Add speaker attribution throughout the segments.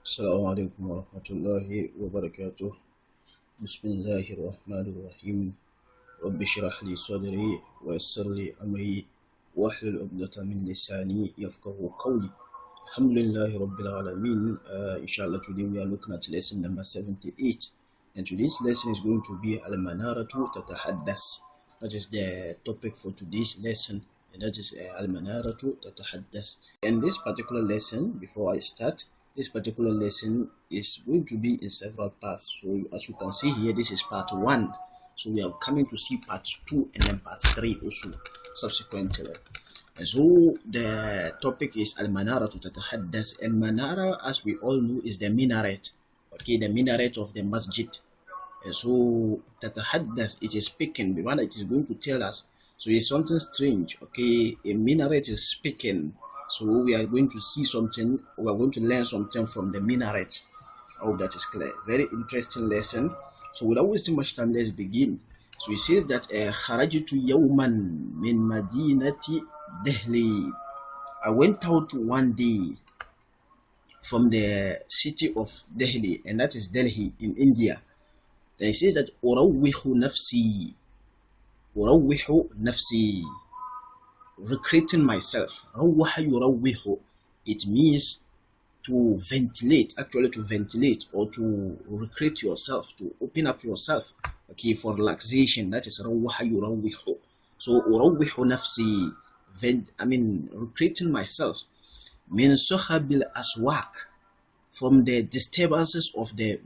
Speaker 1: السلام عليكم ورحمة الله وبركاته. بسم الله الرحمن الرحيم. رب اشرح لي صدري ويسر لي أمري واحلل عقدة من لساني يفقه قولي. الحمد لله رب العالمين. Inshallah, today we are looking at lesson number 78, and today's lesson is going to be Al-Manaratu Tatahaddas. That is the topic for today's lesson, and that is Al-Manaratu Tatahaddas. And this particular lesson, before I start, this particular lesson is going to be in several parts. So as you can see here, this is part 1. So we are coming to see part 2 and then part 3 also subsequently. And so the topic is Al-Manara to Tatahaddas. And Manara, as we all know, is the minaret. Okay, the minaret of the masjid. And so Tatahaddas, it is speaking. The one that is going to tell us. So it's something strange. Okay, a minaret is speaking. So we are going to see something, we are going to learn something from the minaret. I hope that is clear. Very interesting lesson. So without wasting much time, let's begin. So he says that Kharajitu yawman min madinati Delhi. I went out one day from the city of Delhi, and that is Delhi in India. Then he says that Urawwihu nafsi, recreating myself. It means to ventilate, actually to ventilate or to recreate yourself, to open up yourself, okay, for relaxation. That is rawwihu. So urawwihu nafsi, recreating myself. Min sukhabil aswaq, from the disturbances of the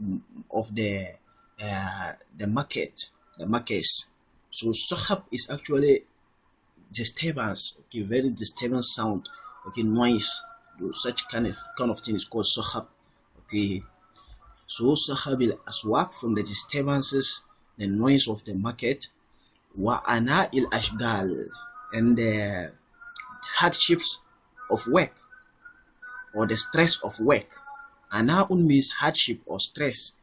Speaker 1: market, the markets. So sukhab is actually disturbance, okay, very disturbance sound, okay, noise. Such kind of thing is called sahab. Okay, so sahab il aswaq, from the disturbances, the noise of the market. Wa ana il ashgal, and the hardships of work or the stress of work. Ana means hardship or stress.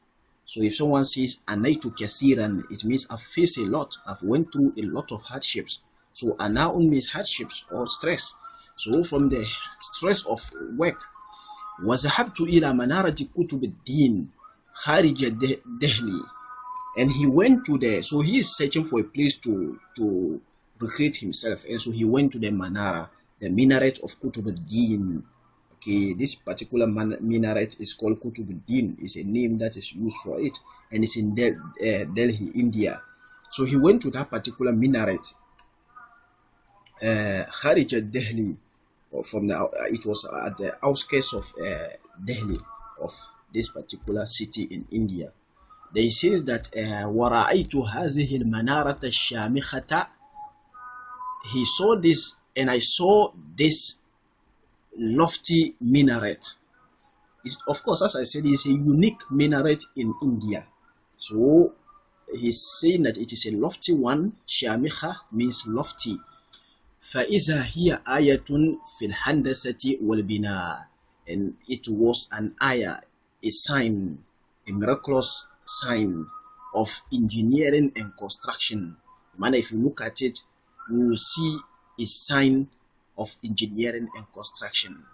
Speaker 1: So if someone says anaitu kathiran, it means I've faced a lot, I've went through a lot of hardships. So ana means hardships or stress. So from the stress of work, وَذَهَبْتُ إِلَى مَنَارَةِ كُتُبِ الدِّينِ خَارِجَ Delhi. And he went to the, so he is searching for a place to recreate himself. And so he went to the Manara, the minaret of Kutub al-Din. Okay, this particular minaret is called Kutub al-Din. It's a name that is used for it. And it's in Delhi, India. So he went to that particular minaret. Kharij Delhi, or from the it was at the outskirts of Delhi, of this particular city in India. Then he says that وَرَأَيْتُ هَذِهِ الْمَنَارَةَ الشَّامِخَةَ. He saw this, and I saw this lofty minaret. It's, of course, as I said, it's a unique minaret in India. So he's saying that it is a lofty one. Shamikha means lofty. فَإِذَا هِيَ آيَةٌ فِي الْهَنْدَسَةِ وَالْبِنَاءِ. And it was an ayah, a sign, a miraculous sign of engineering and construction. Man, if you look at it, you will see a sign of engineering and construction.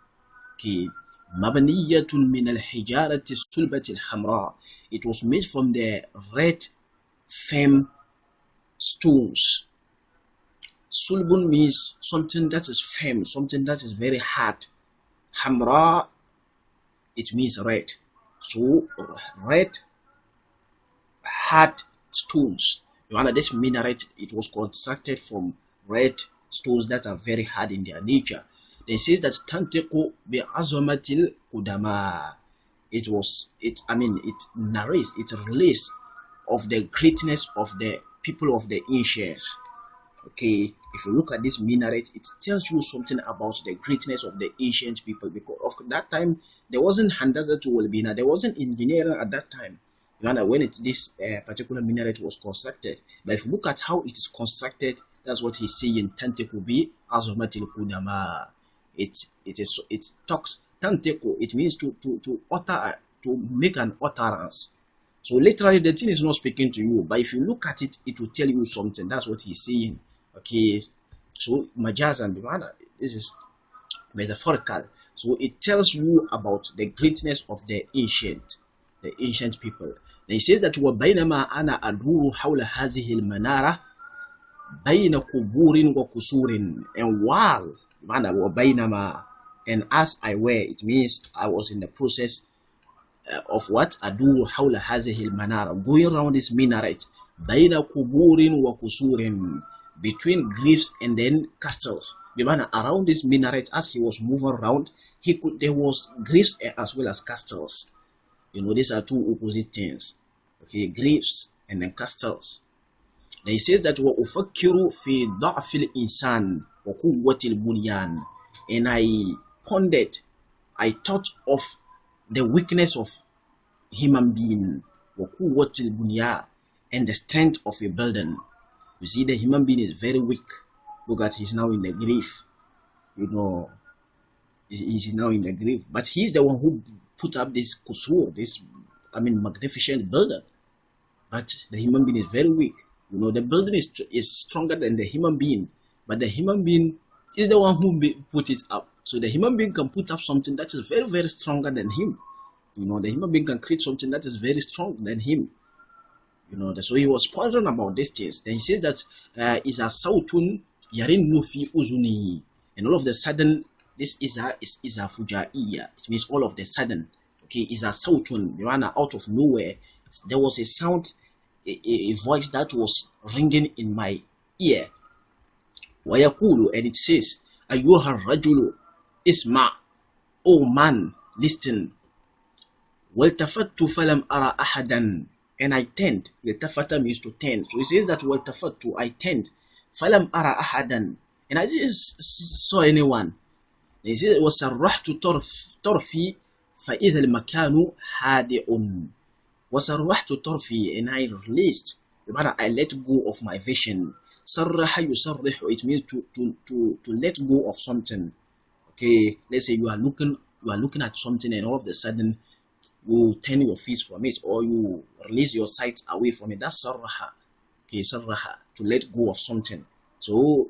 Speaker 1: Okay. مَبْنِيَّةٌ مِنَ الْحِجَارَةِ السُّلْبَةِ الْحَمْرَاءِ. It was made from the red, firm stones. Sulbun means something that is firm, something that is very hard. Hamra, it means red. So red, hard stones. This minaret, it was constructed from red stones that are very hard in their nature. They says that tantiqu bi azamatil qudama. It narrates, it relates of the greatness of the people of the ancients. Okay, if you look at this minaret, it tells you something about the greatness of the ancient people, because of that time there wasn't handasa to walbina, there wasn't engineering at that time. When this particular minaret was constructed, but if you look at how it is constructed, that's what he's saying. Tantiku bi azumatil kudama. It talks tantiku. It means to utter, to make an utterance. So literally, the thing is not speaking to you, but if you look at it, it will tell you something. That's what he's saying. Okay, so majazan, this is metaphorical. So it tells you about the greatness of the ancient people. Then he says that وَبَيْنَمَا أَنَا أَدُورُ حَوْلَ هَذِهِ الْمَنَارَةِ بَيْنَ قُبُورٍ وَكُسُورٍ. And while وَبَيْنَمَا, and as I were, it means I was in the process of what? أَدُورُ حَوْلَ هَذِهِ الْمَنَارَةِ, going around this minaret. بَيْنَ قُبُورٍ وَكُسُورٍ, between graves and then castles. Around this minaret, as he was moving around, there was graves as well as castles. These are two opposite things. Okay, graves and then castles. Then he says that وَأُفَكِّرُ فِي ضَعْفِ الْإِنسَانِ وَقُوَّةِ الْبُنْيَانِ. And I pondered, I thought of the weakness of human being, وَقُوَّةِ الْبُنْيَانِ, and the strength of a building. You see, the human being is very weak. Look at, he's now in the grave. He's now in the grave. But he's the one who put up this kusur, this magnificent building. But the human being is very weak. The building is stronger than the human being, but the human being is the one who put it up. So the human being can put up something that is very, very stronger than him. The human being can create something that is very strong than him. So he was pondering about these things. Then he says that is a sautun yarinnu fi uzuni, and all of the sudden this is a fujaiya. It means all of the sudden. Okay, is a sautun, out of nowhere there was a sound, a voice that was ringing in my ear. Wayakulu, and it says, Ayyuha rajulu isma, oh man, listen. Waltafattu falam ara ahadan, and I turned. Yaltafata means to turn. So it says that waltafattu, I turned. Falam ara ahadan, and I didn't saw anyone. He says, wasarrahtu torfi fa idha al-makanu hadi'un. Wasarrahtu torfi, and I released. I let go of my vision. Sarraha yusarrihu, it means to let go of something. Okay, let's say you are looking at something, and all of a sudden you turn your face from it, or you release your sight away from it. That's sarraha. Okay, sarraha, to let go of something. So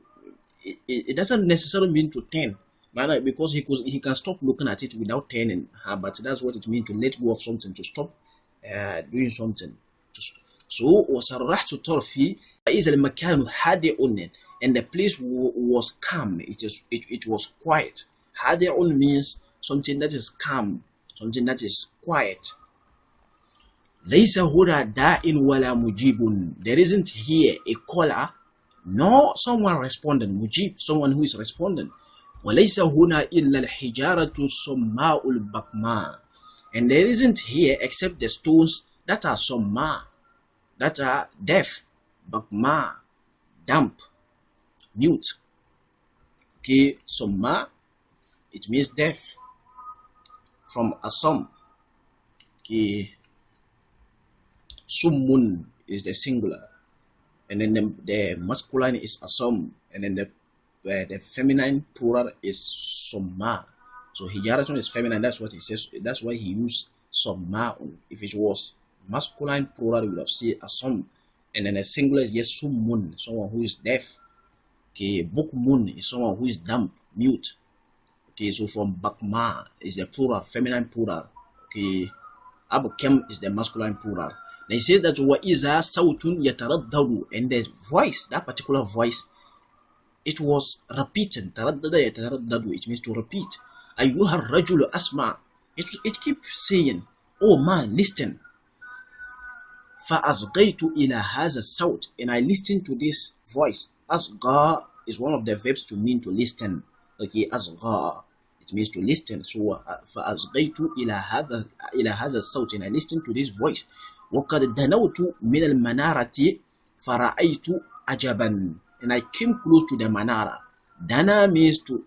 Speaker 1: it doesn't necessarily mean to turn, because he can stop looking at it without turning. But that's what it means, to let go of something, to stop doing something. So wasarrahtu torfi is al-makanu hadi'un, and the place was calm. It was quiet. Hadi'un means something that is calm, something that is quiet. Laysa huna da'in wala mujibun. There isn't here a caller, nor someone responding. Mujib, someone who is responding. Walaysa huna illa al-hijaratu summa'ul bakma. And there isn't here except the stones that are summa, that are deaf, bakma, damp, mute. Okay, summa, it means deaf, from asam. Okay, summun is the singular, and then the masculine is asam, and then the feminine plural is summa. So hijaratun is feminine, that's what he says. That's why he used summa'un. If it was masculine plural, you would have said asam, and then the singular is just summun, someone who is deaf. Okay, bukmun is someone who is dumb, mute. Okay, so from bakma is the plural, feminine plural. Okay, abukem is the masculine plural. They say that Maw-izah sautun yataraddadu, and the voice, that particular voice, it was repeating. Taraddada yataraddadu, it means to repeat. Ayyuha rajulu asma, it keeps saying, oh man, listen. Fa'azghaytu ila hadha saut, and I listened to this voice. Asgha is one of the verbs to mean to listen. Okay, asgha, it means to listen. So fa'azghaytu ila hadha saut, and I listened to this voice. وَقَدْ دَنَوْتُ مِنَ الْمَنَارَةِ فَرَأَيْتُ عَجَبًا, and I came close to the manara. Dana means to,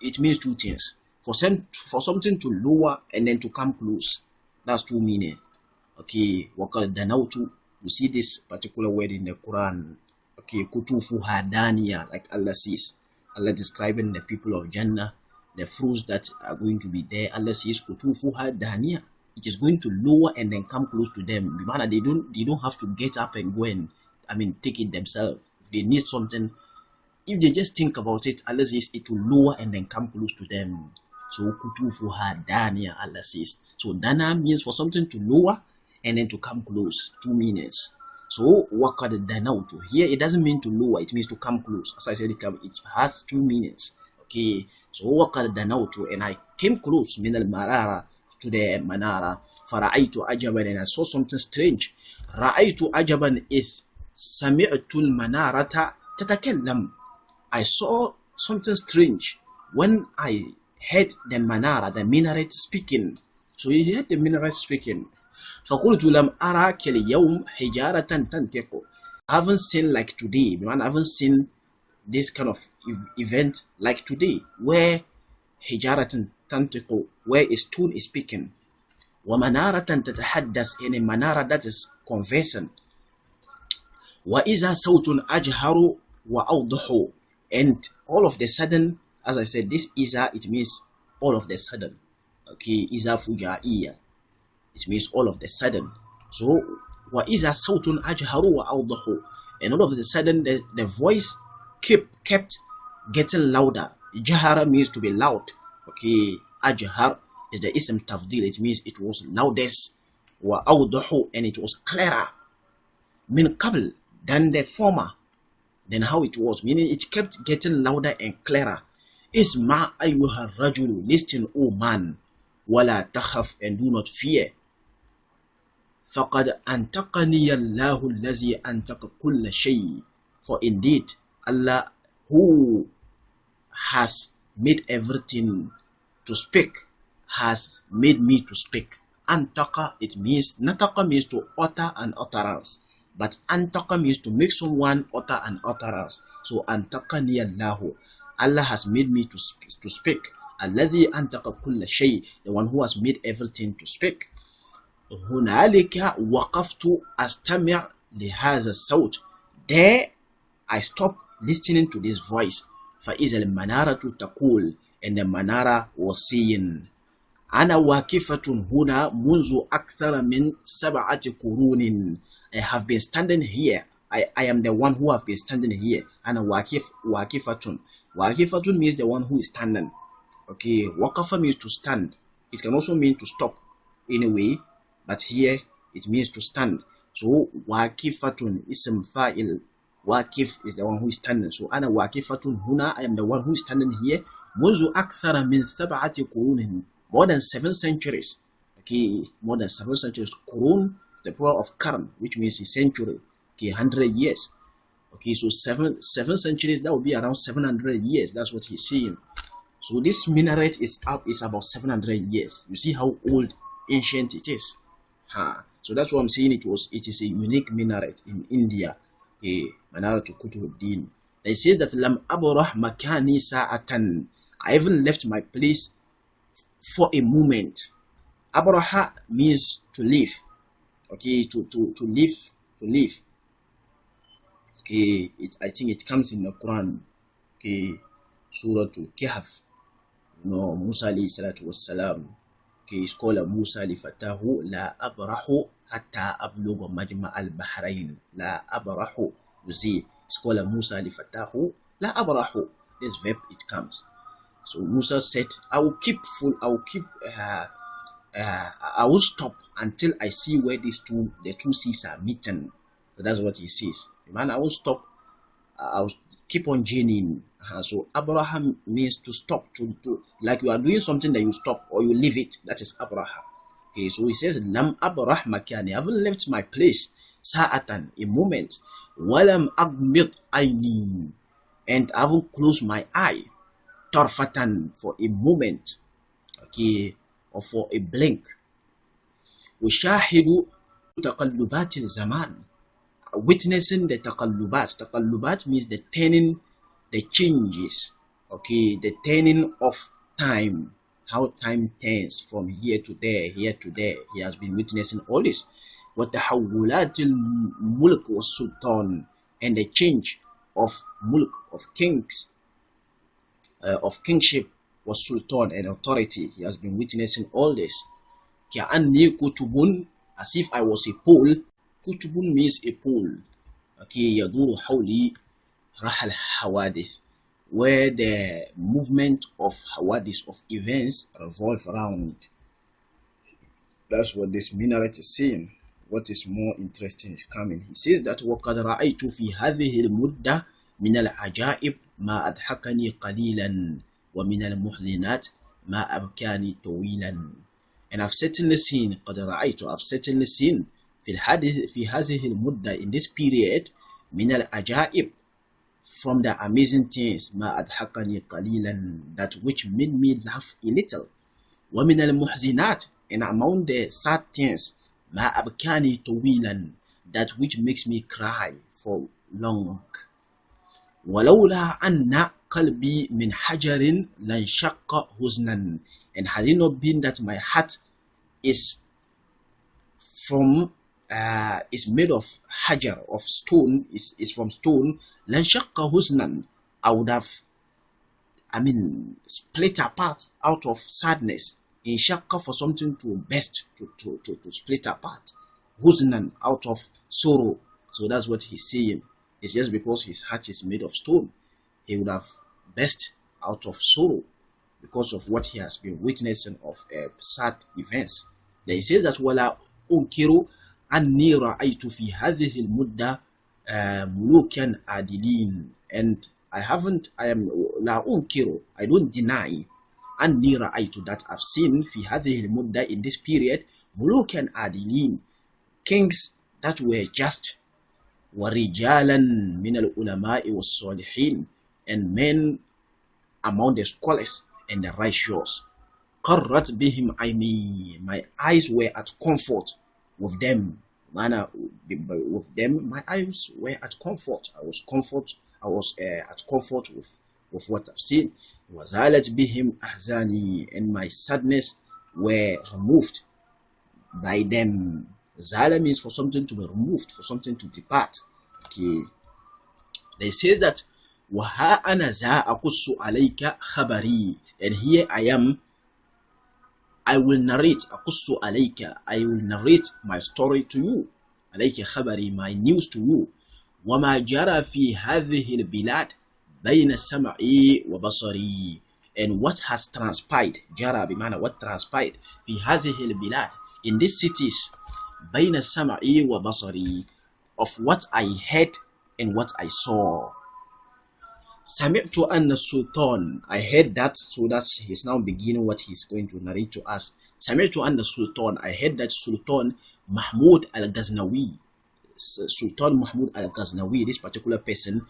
Speaker 1: it means two things. For something to lower and then to come close. That's two meanings. Okay, وَقَدْ دَنَوْتُ, you see this particular word in the Quran. Okay, kutufuha daniya, like Allah says. Allah describing the people of Jannah, the fruits that are going to be there. Allah says kutufuha daniya. It is going to lower and then come close to them. They don't have to get up and go and take it themselves. If they need something, if they just think about it, Allah says it will lower and then come close to them. So kutufuha dania, Allah says. So dana means for something to lower and then to come close. 2 meanings. So waqad danautu. Here it doesn't mean to lower, it means to come close. As I said, it has 2 meanings. Okay. So waqad danautu, and I came close min al-marara, to the manara. Fara'aytu ajaban, and I saw something strange. Ra'aytu ajaban is sami'tu al-manarata tatakallam. I saw something strange when I heard the manara, the minaret speaking. So he heard the minaret speaking. فقلت لم أراك اليوم حجارة تنطق. I haven't seen like today. I haven't seen this kind of event like today, where حجارة تنطق, where a stone is speaking. ومنارة تتحدث, in a manara that is conversing. وإذا صوت أجهر وأوضح, and all of the sudden, as I said, this iza, it means all of the sudden. Okay, iza fujaiya, it means all of the sudden. So وإذا صوت أجهر وأوضح, and all of the sudden the voice kept getting louder. Jahara means to be loud. Okay, ajhar is the ism tafdil, it means it was loudest. Wa awdahu, and it was clearer. Min qabl, than the former, than how it was, meaning it kept getting louder and clearer. Isma ayyuha rajulu, listen, O man, wala takhaf, and do not fear. فقد أنطقني الله الذي أنطق كل شيء, for indeed Allah, who has made everything to speak, has made me to speak. Antaka, it means, nataka means to utter an utterance, but antaka means to make someone utter an utterance. So antakani Allahu, Allah has made me to speak. Alladhi antaka kulla shay, the one who has made everything to speak. Hunalika waqaftu astami' lihaza sawt. There I stopped listening to this voice. فإذا المنارة تقول, and the manara was saying, أنا واقفة هنا منذ أكثر من 7 قرون. I have been standing here. I am the one who have been standing here. أنا واقفة. واقفة means the one who is standing. Okay, waqafa means to stand. It can also mean to stop in a way, but here it means to stand. So waqifatun ism fa'il. Waqif is the one who is standing. So ana waqifatun huna, I am the one who is standing here. Munzu akthara min 7 qurunin, more than 7 centuries. Okay, more than 7 centuries. Qurun is the plural of qarn, which means a century. Okay, 100 years. Okay, so seven centuries, that would be around 700 years. That's what he's saying. So this minaret is about 700 years. You see how old, ancient it is. So that's what I'm saying. It is a unique minaret in India. Okay, Manaratu Kutubuddin. It says that Lam abrah makani sa'atan. I even left my place for a moment. Abraha means to leave. Okay, to leave. Okay, I think it comes in the Quran. Okay, Surah Al-Kahf. No, Musa alayhi salatu wassalam. Okay, it's called Musa li fatahu la abrahu hatta abluga majma al-bahrain. La abrahu. You see, it's called Musa li fatahu la abrahu. This verb, it comes. So Musa said, I will stop until I see where the two seas are meeting. So that's what he says. Man, I will stop. I will keep on journeying. So Abraham means to stop, to like you are doing something that you stop or you leave it. That is Abraham. Okay, so he says, Lam abrah makani. I haven't left my place. Sa'atan, a moment. Walam agmit aini. And I haven't closed my eye. Tarfatan, for a moment. Okay, or for a blink. Ushahidu taqallubatil zaman. Witnessing the taqallubat. Taqallubat means the turning, the changes. Okay, the turning of time. How time turns from here to there, here to there. He has been witnessing all this. وَتَحَوُّلَاتِ الْمُلْكِ وَالسُّلْطَانِ, and the change of mulk, of kings, of kingship, was sultan, and authority. He has been witnessing all this. كَأَنِّي كُتُبٌ, as if I was a pole. Kutubun means a pole. Okay, يَدُورُ حَوْلِي رَحَ الْحَوَادِثِ. where the movement of hawadis, of events, revolve around. That's what this minaret is saying. What is more interesting is coming. He says that وَقَدْ رَأَيْتُ فِي هَذِهِ الْمُدَّةِ مِنَ الْعَجَائِبِ مَا أَضْحَكَنِي قَلِيلًا وَمِنَ الْمُحْزِنَاتِ مَا أَبْكَانِي طَوِيلًا. And I've certainly seen, قَدْ رَأَيْتُ, I've certainly seen في هذه المدة, in this period, من العجائب, from the amazing things, ما أضحكني قليلا, that which made me laugh a little, ومن المحزنات, and among the sad things, ما أبكاني طويلا, that which makes me cry for long. ولولا أن قلبي من حجر لانشق حزنا, and had it not been that my heart is made of hajar, of stone, is from stone, لانشق حزنا, I would have, split apart out of sadness. In shakka, for something to burst, to split apart. Huznan, out of sorrow. So that's what he's saying. It's just because his heart is made of stone, he would have burst out of sorrow because of what he has been witnessing of sad events. Then he says that وَلَا أُنْكِرُ أَنِّي رَأَيْتُ فِي هَذِهِ الْمُدَّةِ مُلُوكًا عَادِلِينَ. And لا أنكر, I don't deny, أني رأيت, that I've seen في هذه المدة, in this period, ملوكا عادلين, kings that were just, ورجالا من العلماء والصالحين, and men among the scholars and the righteous. قرت بهم عيني, my eyes were at comfort with them. With them, my eyes were at comfort. I was at comfort with what I've seen. وَزَالَتْ بِهِمْ أَحْزَانِي, and my sadness were removed by them. Zala means for something to be removed, for something to depart. Okay. They say that وَهَا أَنَا ذَا أَقُصُّ عَلَيْكَ خَبَرِي, and here I am, I will narrate, أَقُصُّ عَلَيْكَ, I will narrate my story to you, عليك خبري, my news to you. وَمَا جَرَى فِي هَذِهِ الْبِلَادِ بين سمعي وبصري, and what has transpired, جرى بمعنى what transpired, في هذه البلاد, in these cities, بين سمعي وبصري, of what I heard and what I saw. سمعت أن السلطان, I heard that, so that's he's now beginning what he's going to narrate to us. سمعت أن السلطان, I heard that Sultan Mahmud al-Ghaznawi, Sultan Mahmud al-Ghaznawi, this particular person,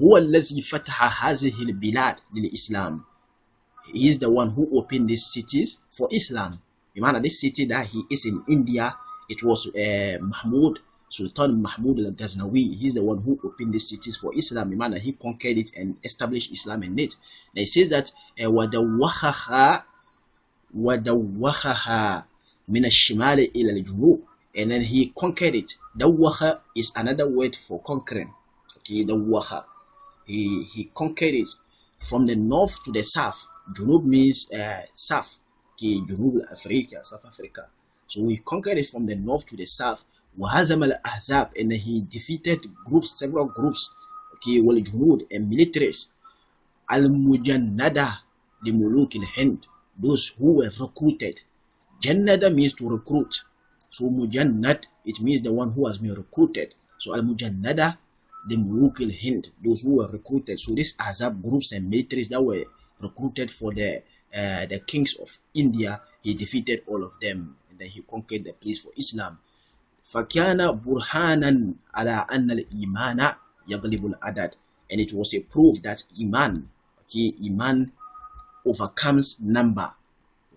Speaker 1: هو الذي فتح هذه البلاد للإسلام. He is the one who opened these cities for Islam. Imagine this city that he is in India, it was Sultan Mahmud al-Ghaznawi. He is the one who opened these cities for Islam. Imagine he conquered it and established Islam in it. And he says that وَدَوَّخَهَا مِنَ الشِّمَالِ إِلَى الْجُنُوبِ, and then he conquered it. Dawwaha is another word for conquering. Okay, Dawwaha. He conquered it from the north to the south. Junub means south. Okay, Junub Africa, South Africa. So he conquered it from the north to the south. وَهَزَمَ الْأَحْزَابِ, and he defeated groups, several groups. Okay, وَالْجُنُود, and militaries. Al-Mujannada لِمُلُوكِ الْهِنْدِ, those who were recruited. Jannada means to recruit. So Mujannad, it means the one who has been recruited. So Al-Mujannada لِمُلُوكِ الْهِنْدِ, those who were recruited. So these Ahzab groups and militaries that were recruited for the kings of India, he defeated all of them, and then he conquered the place for Islam. فَكَانَ بُرْهَانًا عَلَىٰ أَنَّ الْإِيمَانَ يَغْلِبُ الْعَدَدِ, and it was a proof that Iman overcomes number.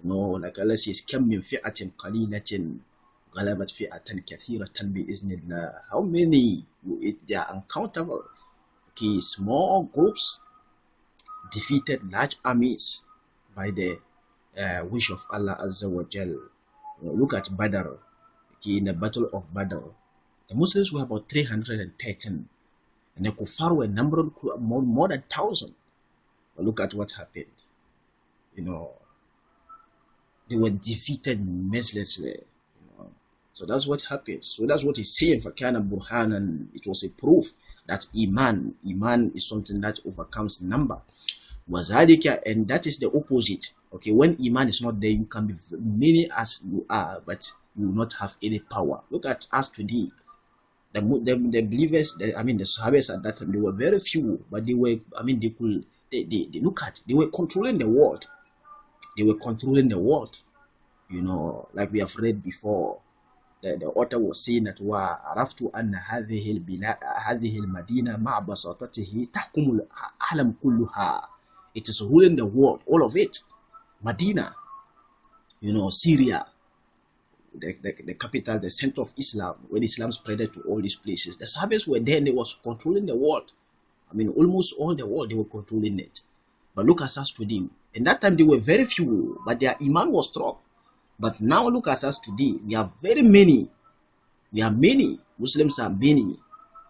Speaker 1: Like Allah says, كَمْ مِنْ فِئَةٍ قَلِيلَةٍ غَلَبَتْ فِئَةً كَثِيرَةً بِإِذْنِ اللَّهِ. How many? They are uncountable. Okay, small groups defeated large armies by the wish of Allah Azza wa Jal. Look at Badr. Okay, in the battle of Badr, the Muslims were about 313, and the Kuffar were numbered more than 1,000. But look at what happened. They were defeated mercilessly. So that's what happened. So that's what he's saying. فَكَانَ بُرْهَانًا, it was a proof. that Iman is something that overcomes number. Wazalika, and that is the opposite. Okay, when Iman is not there, you can be many as you are, but you will not have any power. Look at us today. The believers, the Sahabas at that time, they were very few, but they were, they were controlling the world. They were controlling the world. You know, like we have read before, the author was saying that وَعَرَفْتُ أَنَّ هَذِهِ الْمَدِينَ مَعْ بَسَاطَتِهِ تَحْكُمُ الْعَالَمَ كُلُّهَا. It is ruling the world, all of it. Medina, you know, Syria, the capital, the center of Islam, when Islam spread to all these places. The Sahabas were there and they was controlling the world. Almost all the world, they were controlling it. But look at us today. In that time, they were very few, but their Iman was strong. But now look at us today. We are very many. We are many. Muslims are many.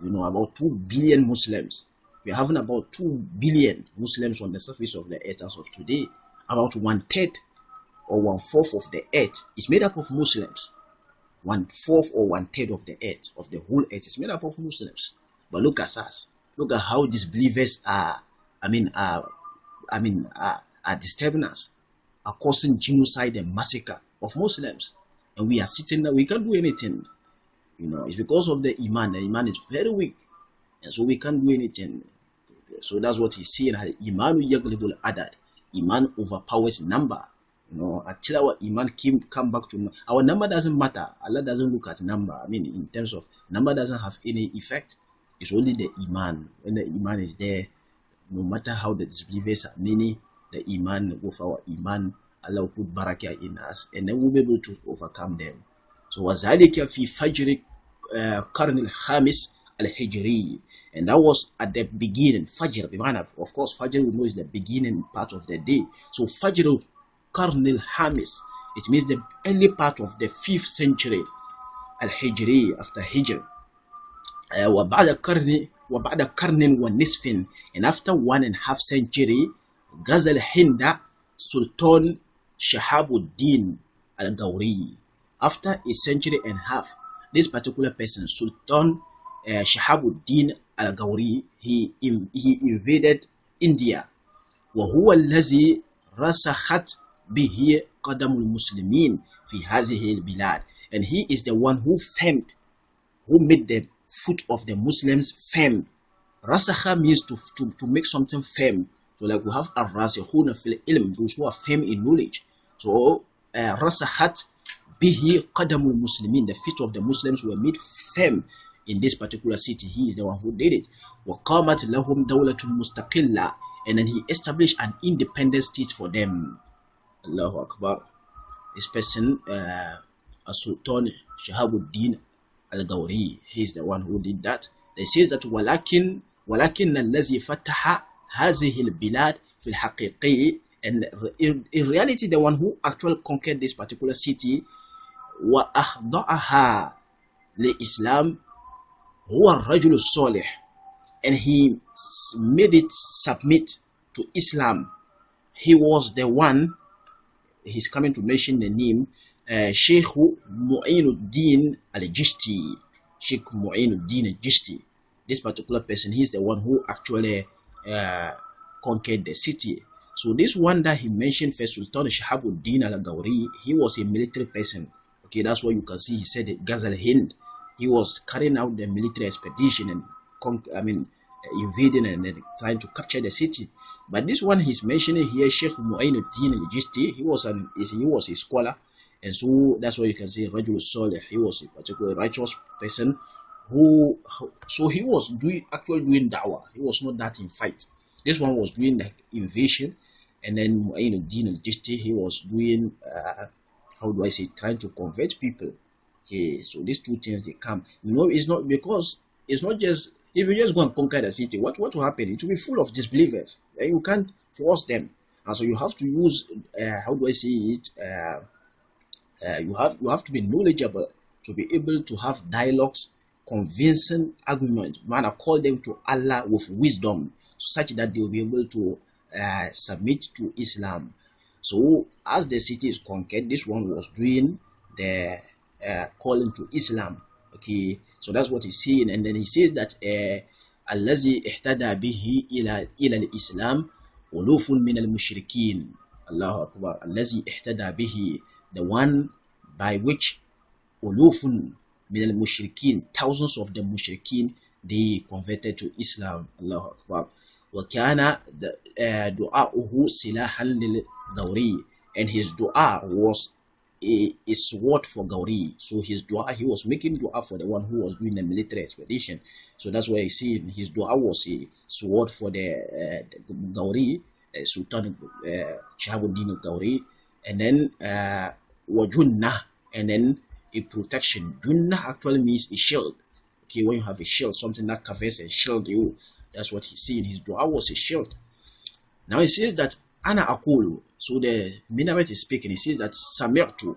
Speaker 1: You know, about 2 billion Muslims. We are having about 2 billion Muslims on the surface of the earth as of today. About 1/3 or 1/4 of the earth is made up of Muslims. 1/4 or 1/3 of the earth, of the whole earth, is made up of Muslims. But look at us. Look at how disbelievers are disturbing us, are causing genocide and massacre of Muslims. And we are sitting there, we can't do anything. You know, it's because of the Iman. The Iman is very weak. And so we can't do anything. So that's what he's saying. Iman yaglibul adad. Iman overpowers number. You know, until our Iman come back to our number doesn't matter. Allah doesn't look at number. In terms of number doesn't have any effect. It's only the Iman. When the Iman is there, no matter how the disbelievers are many, the Iman, with our Iman, Allah will put barakah in us, and then we'll be able to overcome them. So وَذَلِكَ فِي فَجْرِ قَرْنِ الْخَامِسِ الْحِجْرِي. And that was at the beginning. Fajr, of course, Fajr we know is the beginning part of the day. So Fajr Qarn al-Hamis, it means the early part of the 5th century al-Hijri, after Hijr. وَبَعْدَ قَرْنٍ وَنِصْفٍ, and after 1.5 century, Ghazal Hinda Sultan Shahabuddin al-Gawri. After a century and a half, this particular person, Sultan Shahabuddin al-Gawri, he invaded India. وهو الذي رسخت به قدم المسلمين في هذه البلاد. And he is the one who made the foot of the Muslims firm. Rasakha means to make something firm. So like we have ar-rasikhuna fil ilm, those who are firm in knowledge. So rasakhat bihi qadamul muslimin, the feet of the Muslims were made firm in this particular city. He is the one who did it. وَقَامَتْ لَهُمْ دَوْلَةٌ مُسْتَقِلَّةٌ, and then he established an independent state for them. Allahu Akbar. This person, Sultan Shahabuddin al-Gawri, he is the one who did that. They says that وَلَكِنَّ الَّذِي فَتَحَ هَذِهِ الْبِلَادِ فِي الْحَقِيقِ, and in reality the one who actually conquered this particular city, وَأَخْضَعَهَا لِإِسْلَامِ هُوَ الرَّجُلُ الصَّالِحِ, and he made it submit to Islam. He was the one, he's coming to mention the name, Sheikh Mu'inuddin al-Jishti. Sheikh Mu'inuddin al-Jishti. This particular person, he's the one who actually conquered the city. So this one that he mentioned first, Sultan Shahabuddin al-Gawri, he was a military person. Okay, that's why you can see he said Ghazal Hind. He was carrying out the military expedition and invading and then trying to capture the city. But this one he's mentioning here, Sheikh Mu'inuddin al-Jishti, he was a scholar, and so that's why you can say Rajul Salih. He was a particularly righteous person so he was actually doing da'wah. He was not that in fight. This one was doing the invasion, and then Mu'inuddin al-Jishti, he was doing trying to convert people. Okay, so these two things, they come. You know, it's not just if you just go and conquer the city, what will happen? It will be full of disbelievers, and you can't force them. And so you have to use you have to be knowledgeable to be able to have dialogues, convincing arguments. Man, I call them to Allah with wisdom, such that they will be able to submit to Islam. So as the city is conquered, this one was doing the calling to Islam. Okay, so that's what he's saying. And then he says that الذي اهتدى به إلى الإسلام ألوف من المشركين. Allahu Akbar. الذي اهتدى به, the one by which ألوف من المشركين, thousands of the mushrikeen, they converted to Islam. Allahu Akbar. وكان دعاؤه سلاحا للغوري, and his dua was a sword for Gauri. So his dua, he was making dua for the one who was doing the military expedition. So that's why you see his dua was a sword for the Gauri, Sultan Shahabuddin Gauri, and then Wajunna, and then a protection. Junna actually means a shield. Okay, when you have a shield, something that covers and shield you, that's what he's saying. His dua was a shield. Now he says that Ana Akulu. So the minaret is speaking. He says that Sami'tu.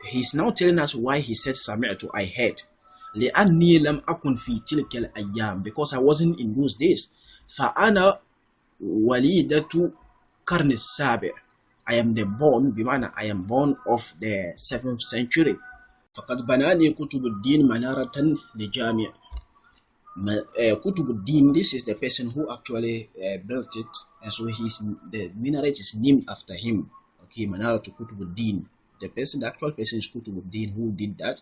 Speaker 1: He's now telling us why he said Sami'tu, I heard. لأني لم أكن في تلك الأيام, because I wasn't in those days. فأنا وليدة قرن السابع. I am the born, بمعنى I am born of the 7th century. فقد بناني كتب الدين منارة لجامع. Kutubuddin, this is the person who actually built it, and so the minaret is named after him. Okay, Manara to Kutubuddin. The actual person is Kutubuddin who did that,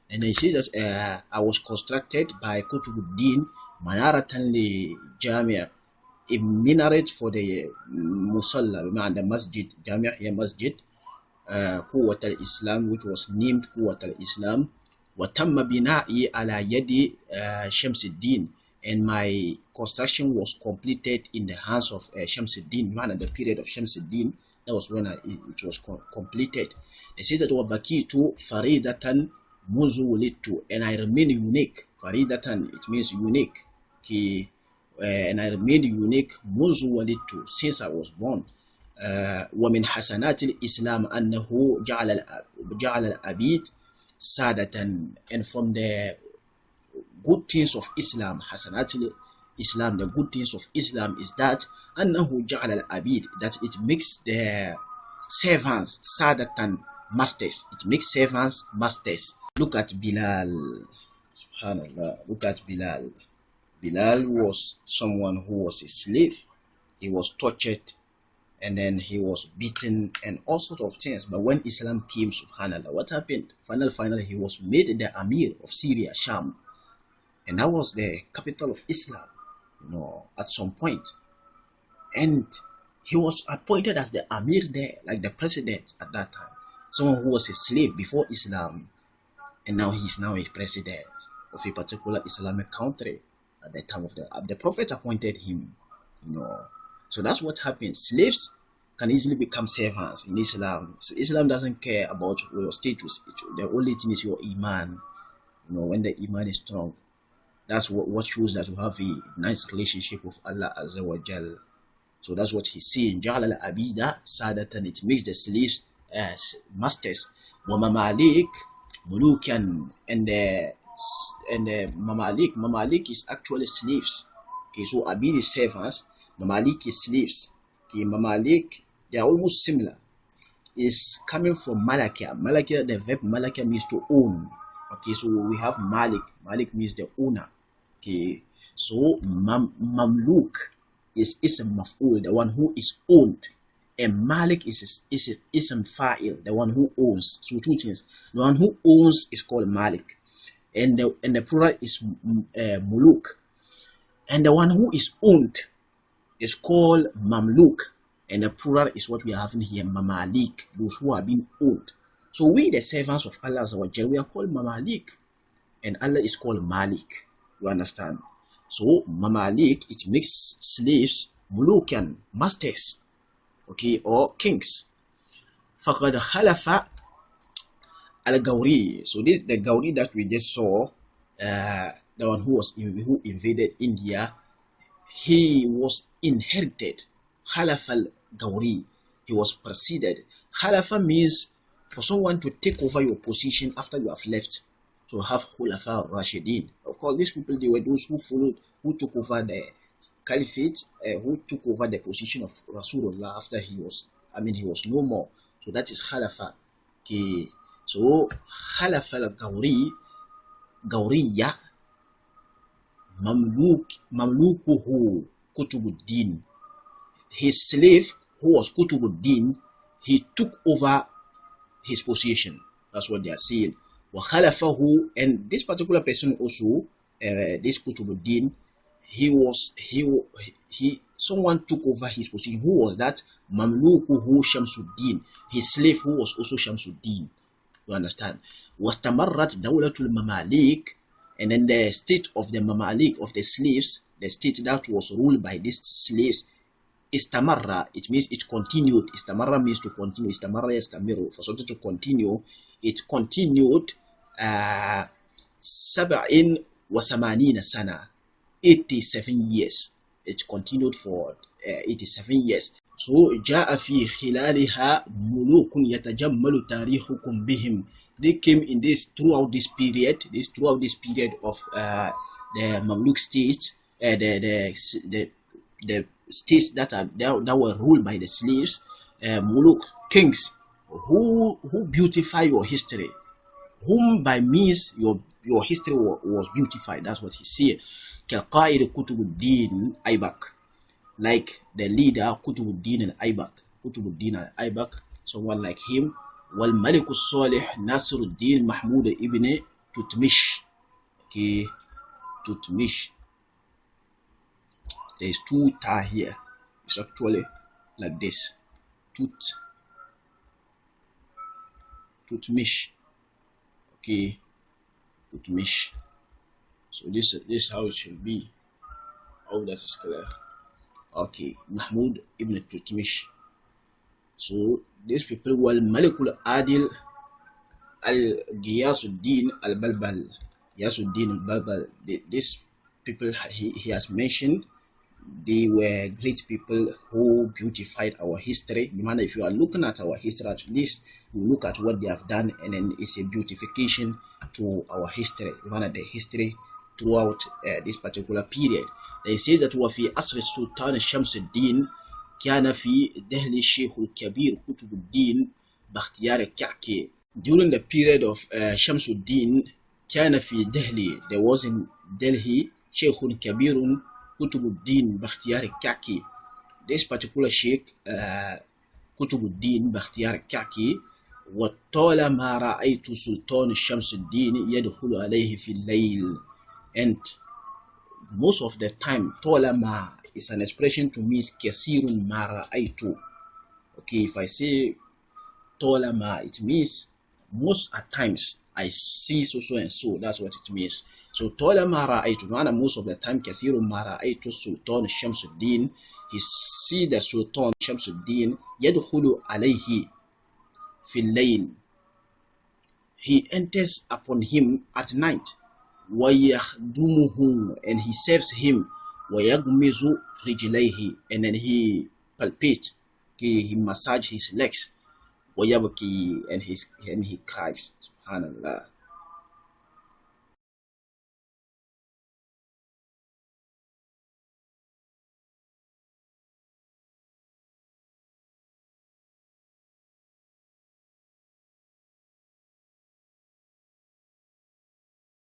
Speaker 1: and he says that I was constructed by Kutubuddin Manaratan li Jamia, a minaret for the Musalla, the Masjid, Jamia here Masjid, Quwwat al-Islam, which was named Quwwat al-Islam. وَتَمَّ بِنَائِي عَلَى يَدِ شَمْسِ الدِّينِ, and my construction was completed in the hands of Shamsuddin, the period of Shamsuddin. That was when it was completed. It says that وَبَكِيتُ فَرِيدَةً مُنْذُ وُلِدْتُ, and I remain unique. Faridatan, it means unique. Okay. And I remained unique مُنْذُ وُلِدْتُ, since I was born. وَمِنْ حَسَنَاتِ الْإِسْلَامِ أَنَّهُ جَعَلَ الْأَبِيدِ Sadatan, and from the good things of Islam, Hasanatul Islam, the good things of Islam is that Annahu Ja'al al-Abid, that it makes the servants Sadatan, masters. It makes servants masters. Look at Bilal. Subhanallah. Look at Bilal. Bilal was someone who was a slave. He was tortured, and then he was beaten and all sorts of things. But when Islam came, subhanallah, what happened? Finally, he was made the Amir of Syria, Sham. And that was the capital of Islam, at some point. And he was appointed as the Amir there, like the president at that time. Someone who was a slave before Islam. And now he's now a president of a particular Islamic country at the time of the Prophet appointed him, So that's what happens. Slaves can easily become servants in Islam. So Islam doesn't care about your status. The only thing is your iman. When the iman is strong, that's what shows that you have a nice relationship with Allah Azza wa Jal. So that's what he's saying. Ja'al al-abida sadatan, it makes the slaves as masters. Wa mamalik mulukan, and the mamalik is actually slaves. Okay, so abid is servants. Mamalik is slaves. Okay, mamalik, they are almost similar. It's coming from malakia. Malakia, the verb malakia means to own. Okay, so we have malik. Malik means the owner. Okay, so mamluk is ism maf'ul, the one who is owned, and malik is ism fa'il, the one who owns. So two things. The one who owns is called malik, and the plural is muluk, and the one who is owned is called mamluk, and the plural is what we are having here, mamalik, those who are being owned. So we, the servants of Allah Azza wa Jalla, we are called mamalik, and Allah is called malik. You understand? So mamalik, it makes slaves, mulukan, masters, okay, or kings. فَقَدْ خَلَفَ al-Gauri. So this, the Gauri that we just saw, the one who invaded India, he was inherited. Khalafa al-Gauri, he was preceded. Khalafa means for someone to take over your position after you have left. So have Khulafa Rashidin. Of course, these people, they were those who followed, who took over the caliphate, who took over the position of Rasulullah after he was no more. So that is Khalafa. Okay. So Khalafa al-Gauri, Gauriya, Mamlukuhu Kutubuddin. His slave, who was Kutubuddin, he took over his position. That's what they are saying. وَخَلَفَهُ, and this particular person also, this Kutubuddin, someone took over his position. Who was that? Mamlukuhu Shamsuddin, his slave who was also Shamsuddin. You understand? وَاسْتَمَرَّتْ دَوْلَةُ الْمَمَالِيكِ, and then the state of the Mamalik, of the slaves, the state that was ruled by these slaves, istamarra, it means it continued. Istamarra means to continue. Istamarra yastamiru, for something to continue. It continued 87 sana, 87 years. It continued for 87 years. So جاء في خلالها ملوك يتجمل تاريخكم بهم. They came in this throughout this period of the Mamluk state, the states that were ruled by the slaves, muluk, kings, who beautify your history, whom by means your history was beautified. That's what he said. كقائد كتب الدين أيبك, like the leader Kutubuddin al-Aybak, someone like him. والملك الصالح ناصر الدين محمود ابن Tutmish. Okay, Tutmish. There is two ta here. It's actually like this. Tutmish. Okay, Tutmish. So this is how it should be. Oh, that is clear. Okay, Mahmud ibn Tutmish. So these people were Malikul Adil al-Ghiyasuddin al-Balbal. Ghiyasuddin al-Balbal. These people he has mentioned, they were great people who beautified our history. If you are looking at our history, at least you look at what they have done, and then it's a beautification to our history. The history throughout this particular period. They say that وفي عصر السلطان شمس الدين كان في دهلي الشيخ الكبير قطب الدين باختيار الكعكي. During the period of Shamsuddin, كان في دهلي, there was in Delhi شيخ كبير قطب الدين باختيار الكعكي. This particular sheikh قطب الدين باختيار الكعكي. وطالما رأيت سلطان شمس الدين يدخل عليه في الليل. And most of the time, طالما is an expression to mean كثير ما رأيت. Okay, if I say طالما, it means most at times I see so and so. That's what it means. So طالما رأيت, most of the time كثير ما رأيت سلطان شمس الدين, he see the Sultan Shamsuddin يدخل عليه في الليل, he enters upon him at night. ويخدمه, and he serves him. ويغمز رجليه, and then he palpates, he massages his legs. ويبكي, and he cries. Subhanallah.